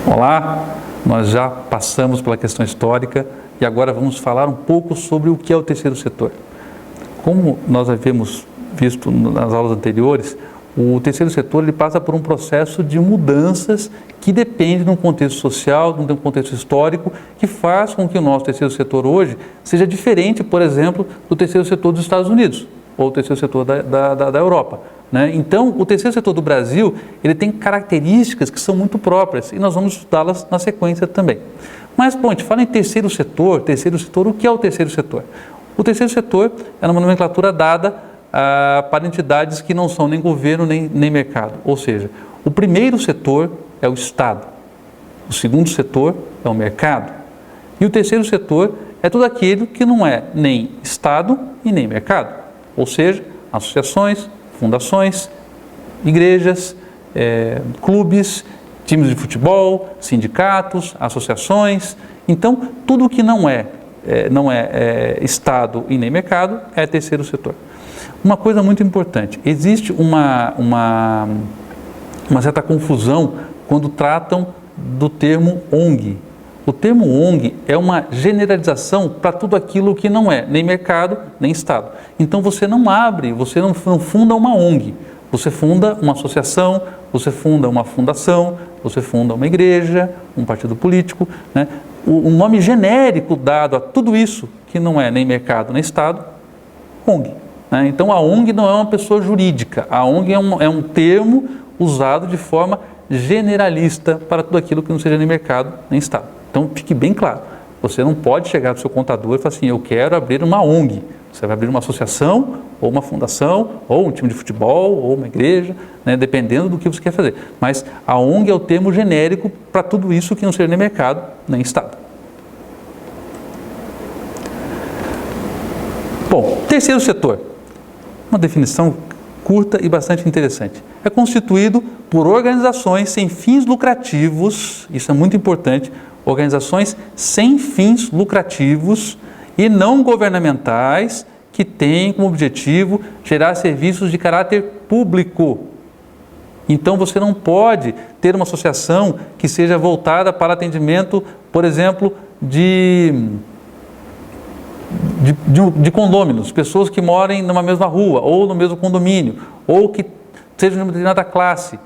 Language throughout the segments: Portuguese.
Olá, nós já passamos pela questão histórica e agora vamos falar um pouco sobre o que é o terceiro setor. Como nós havíamos visto nas aulas anteriores, o terceiro setor ele passa por um processo de mudanças que depende de um contexto social, de um contexto histórico, que faz com que o nosso terceiro setor hoje seja diferente, por exemplo, do terceiro setor dos Estados Unidos ou o terceiro setor da Europa. Então, o terceiro setor do Brasil, ele tem características que são muito próprias e nós vamos estudá-las na sequência também. Mas, bom, a gente fala em terceiro setor, o que é o terceiro setor? O terceiro setor é uma nomenclatura dada para entidades que não são nem governo nem mercado. Ou seja, o primeiro setor é o Estado, o segundo setor é o mercado e o terceiro setor é tudo aquilo que não é nem Estado e nem mercado. Ou seja, associações, fundações, igrejas, clubes, times de futebol, sindicatos, associações. Então, tudo que não é Estado e nem mercado é terceiro setor. Uma coisa muito importante, existe uma certa confusão quando tratam do termo ONG. O termo ONG é uma generalização para tudo aquilo que não é nem mercado, nem Estado. Então você não funda uma ONG, você funda uma associação, você funda uma fundação, você funda uma igreja, um partido político, né? O nome genérico dado a tudo isso que não é nem mercado, nem Estado, ONG. Né? Então a ONG não é uma pessoa jurídica, a ONG é um termo usado de forma generalista para tudo aquilo que não seja nem mercado, nem Estado. Então, fique bem claro, você não pode chegar para o seu contador e falar assim, eu quero abrir uma ONG. Você vai abrir uma associação, ou uma fundação, ou um time de futebol, ou uma igreja, né, dependendo do que você quer fazer. Mas a ONG é o termo genérico para tudo isso que não seja nem mercado, nem Estado. Bom, terceiro setor. Uma definição curta e bastante interessante. É constituído por organizações sem fins lucrativos, isso é muito importante, organizações sem fins lucrativos e não governamentais que têm como objetivo gerar serviços de caráter público. Então você não pode ter uma associação que seja voltada para atendimento, por exemplo, de condôminos, pessoas que morem numa mesma rua ou no mesmo condomínio, ou que sejam de uma determinada classe.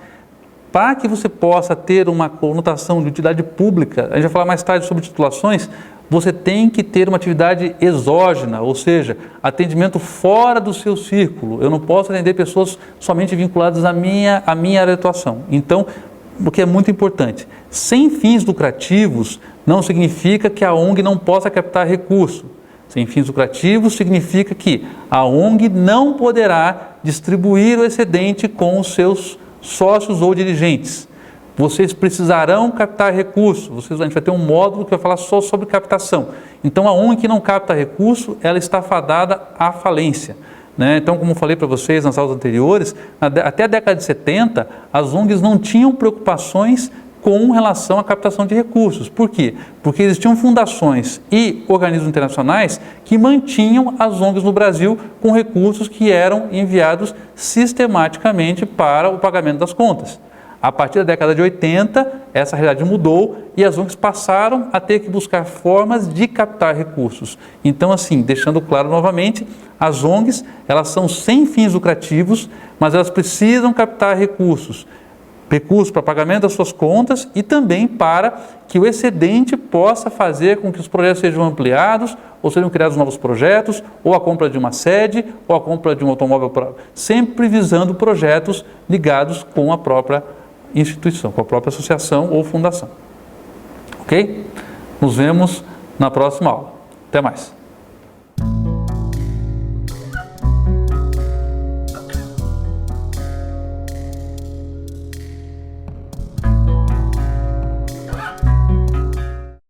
Para que você possa ter uma conotação de utilidade pública, a gente vai falar mais tarde sobre titulações, você tem que ter uma atividade exógena, ou seja, atendimento fora do seu círculo. Eu não posso atender pessoas somente vinculadas à minha área de atuação. Então, o que é muito importante, sem fins lucrativos não significa que a ONG não possa captar recurso. Sem fins lucrativos significa que a ONG não poderá distribuir o excedente com os seus sócios ou dirigentes. Vocês precisarão captar recursos. A gente vai ter um módulo que vai falar só sobre captação. Então, a ONG que não capta recurso, ela está fadada à falência. Né? Então, como eu falei para vocês nas aulas anteriores, até a década de 70, as ONGs não tinham preocupações com relação à captação de recursos. Por quê? Porque existiam fundações e organismos internacionais que mantinham as ONGs no Brasil com recursos que eram enviados sistematicamente para o pagamento das contas. A partir da década de 80, essa realidade mudou e as ONGs passaram a ter que buscar formas de captar recursos. Então, assim, deixando claro novamente, as ONGs, elas são sem fins lucrativos, mas elas precisam captar recursos para pagamento das suas contas e também para que o excedente possa fazer com que os projetos sejam ampliados ou sejam criados novos projetos, ou a compra de uma sede, ou a compra de um automóvel, sempre visando projetos ligados com a própria instituição, com a própria associação ou fundação. Ok? Nos vemos na próxima aula. Até mais.